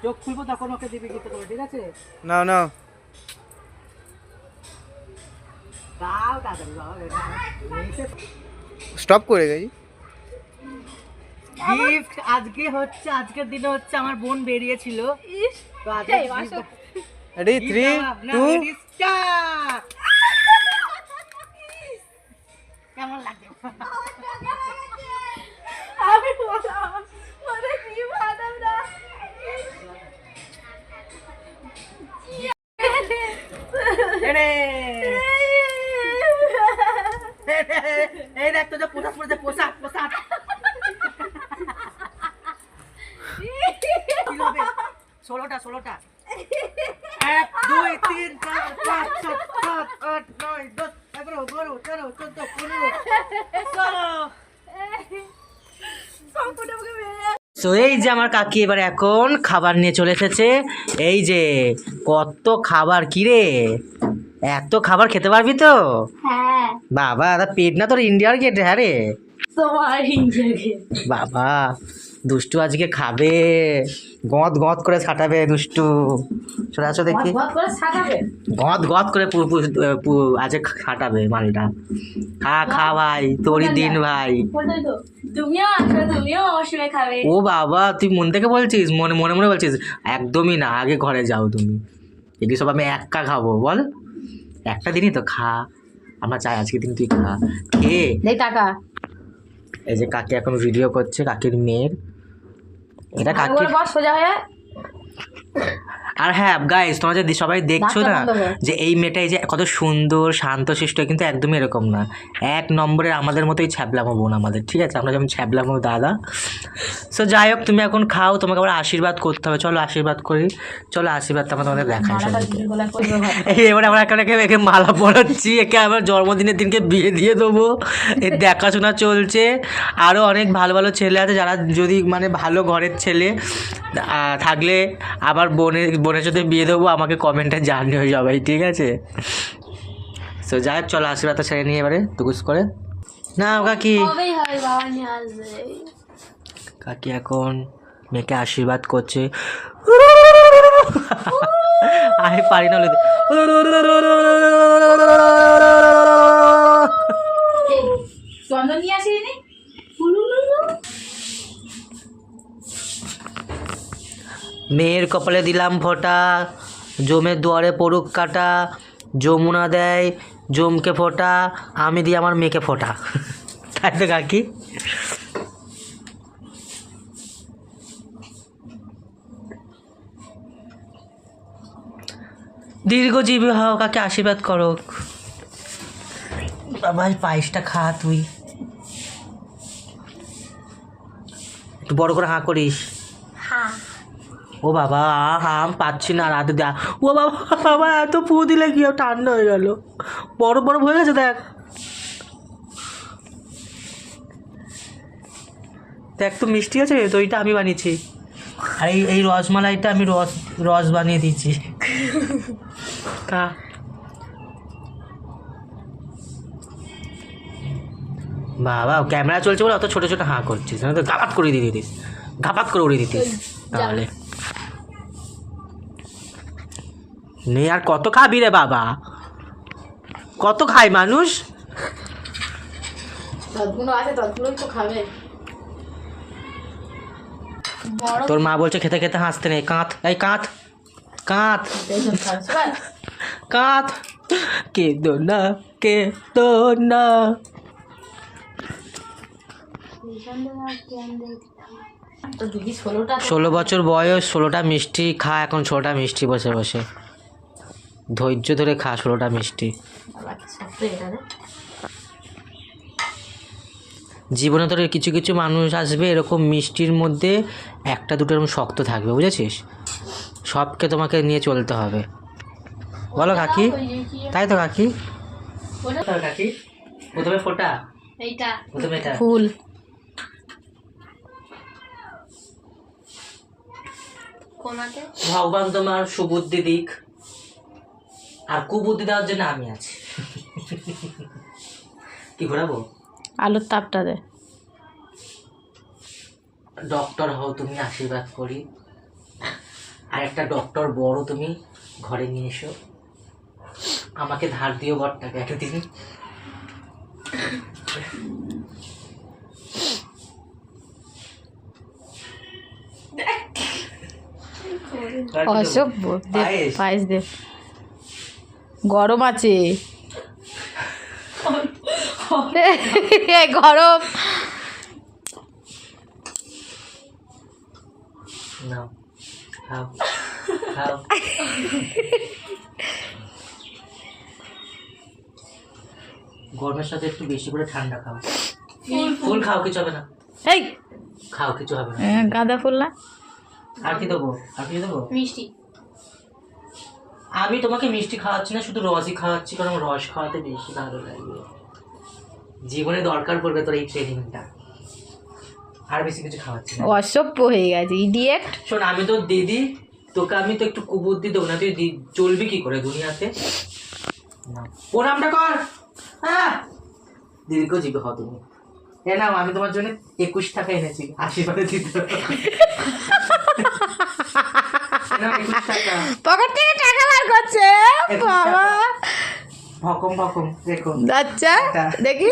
চোখ খুলবো তখন ওকে দিবি গীত করে, ঠিক আছে? না না দাও তাড়াতাড়ি দাও। স্টপ করে গেছি। গিফট আজকে হচ্ছে, আজকের দিনে হচ্ছে আমার বোন বেরিয়েছিল, তো আজকে রেডি 3 2 কেমন লাগে? আমি মানে কি বানাম না এই দেখ তো যে পোশাক পরেছে, পোশাক পোশাক কি হবে? 16টা 16টা 1 2 3 4 5 6 7 8 9 10 11 12 13 14 15 16। তো এই যে আমার কাকি এবার এখন খাবার নিয়ে চলে এসেছে। এই যে কত খাবার, কি রে এত খাবার খেতে পারবি তো? হ্যাঁ বাবা পেট না তোর ইন্ডিয়ার গেট? হ্যাঁ রে তোমার ইন্ডিয়া গেট। বাবা দুষ্টু আজকে খাবে, গদ গদ করে ছাটাবে দুষ্টু। চলে আসো দেখি, গদ গদ করে আজকে খাটাবে মালটা। খা খা ভাই, তোরই দিন ভাই। তুমিও আসো, তুমিও অবশ্যই খাবে। ও বাবা তুই মন থেকে বলছিস? মনে মনে মনে বলছিস? একদমই না, আগে ঘরে যাও তুমি। এগুলি সব আমি একা খাবো বল? একটা দিনই তো খা, আমরা চাই আজকে দিন তুই খা। খেয়ে টাকা এই যে কাকি এখন ভিডিও করছে, কাকির মেয়ের, এটা কাকির। সোজা হয়ে। আর হ্যাঁ গাইস, তোমরা যে সবাই দেখছো না যে এই মেয়েটা এই যে কত সুন্দর শান্তশিষ্ট, কিন্তু একদমই এরকম না। 1 নম্বরের আমাদের মতোই ছ্যাবলামো বোন আমাদের, ঠিক আছে? আমরা যেমন ছ্যাবলামো দাদা। সো যাই হোক, তুমি এখন খাও, তোমাকে আবার আশীর্বাদ করতে হবে। চলো আশীর্বাদ করি, চলো আশীর্বাদটা আমরা তোমাদের দেখাই সবাইকে। এবার আমরা একে মালা পরাচ্ছি, একে আবার জন্মদিনের দিনকে বিয়ে দিয়ে দেবো। এর দেখাশোনা চলছে। আরও অনেক ভালো ভালো ছেলে আছে, যারা যদি মানে ভালো ঘরের ছেলে থাকলে আবার বোনের সাথে বিয়ে দেবো, আমাকে কমেন্টে জানিও সবাই, ঠিক আছে? সো যাই হোক, চলো আশীর্বাদটা ছেড়ে নিয়ে এবারে টুকুস করে না কাকি। কাকি এখন মেয়েকে আশীর্বাদ করছে। আমি পারি না মেয়ের কপালে দিলাম ফোঁটা, জমের দুয়ারে পড়ুক কাটা, যমুনা দেয় জমকে ফোঁটা, আমি দিই আমার মেয়েকে ফোঁটা। তাই তো কাকি? দীর্ঘজীবী হও, কাকে আশীর্বাদ করো। বাবা পায়েসটা খা তুই, একটু বড় করে হাঁ করিস। ও বাবা আমি পাচ্ছি না রাতে দেখ। ও বাবা বাবা এত ফু দিলে কি ঠান্ডা হয়ে গেল, বরফ বরফ হয়ে গেছে দেখ। দেখ তো মিষ্টি আছে, দইটা আমি বানিয়েছি। আর এই রসমালাইটা আমি রস বানিয়ে দিয়েছি। কা বাবা ক্যামেরা চলছে বলে অত ছোট ছোট হাঁ করছিস, না তো গাপাত করে দিয়ে দিতিস, গাপাত করে উড়িয়ে দিতিস তাহলে। নে আর কত খাবি রে বাবা, কত খায় মানুষ? তোর মা বলছে খেতে খেতে হাসতে নেই, কাঁত এই কাঁত কাঁত কাঁত, কেঁদো না কেঁদো না। 16 বছর বয়স, 16টা মিষ্টি খা এখন, 16টা মিষ্টি বসে বসে ধৈর্য ধরে খা 16টা মিষ্টি। জীবনে তোর কিছু কিছু মানুষ আসবে এরকম মিষ্টির মধ্যে একটা দুটো এরকম শক্ত থাকবে, বুঝেছিস? সবকে তোমাকে নিয়ে চলতে হবে, বলো কাকি? তাই তো কাকি? কাকি প্রথমে ফোঁটা, প্রথমে এটা ফুল। ভগবান তোমার সুবুদ্ধি দিক, আর কুবুদ্ধি দেওয়ার জন্য আমি আছি। কি ঘোরাবো? আলুর তাপটা দে। ডক্টর হও তুমি, আশীর্বাদ করি। আর একটা ডক্টর বড় তুমি ঘরে নিয়ে এসো, আমাকে ধার দিও বরটাকে এতদিন। অসভ্য দে, পায়েস। পায়েস দে, গরম আছে গরম। নাও, খাও খাও। গরমের সাথে একটু বেশি করে ঠান্ডা খাও। ফুল খাও, কিছু হবে না। এই খাও, কিছু হবে না। গাঁদা ফুল না? আর কি দেবো? আর কি দেবো? মিষ্টি। আমি তোমাকে মিষ্টি খাওয়াচ্ছি না, শুধু রসই খাওয়াচ্ছি, কারণ রস খাওয়াতে বেশি ভালো লাগবে। জীবনে দরকার পড়বে তোর এই ট্রেনিংটা। আর বেশি কিছু খাওয়াচ্ছি না। অসভ্য হয়ে গেছে, ইডিয়েট। শোন, আমি তো দিদি, তোকে আমি তো একটু কুবুদ্ধি দেবো না, তুই চলবি কি করে দুনিয়াতে? না, প্রণামটা কর। হ্যাঁ, দিদিকেও জিজ্ঞে হও তুমি। এ নাও, আমি তোমার জন্য 21 টাকা এনেছি, আশীর্বাদে দিতে। এ নাও 21 টাকা। পকেট থেকে টাকা বার করছে বাবা। ভকম ভকম দেখো। আচ্ছা দেখি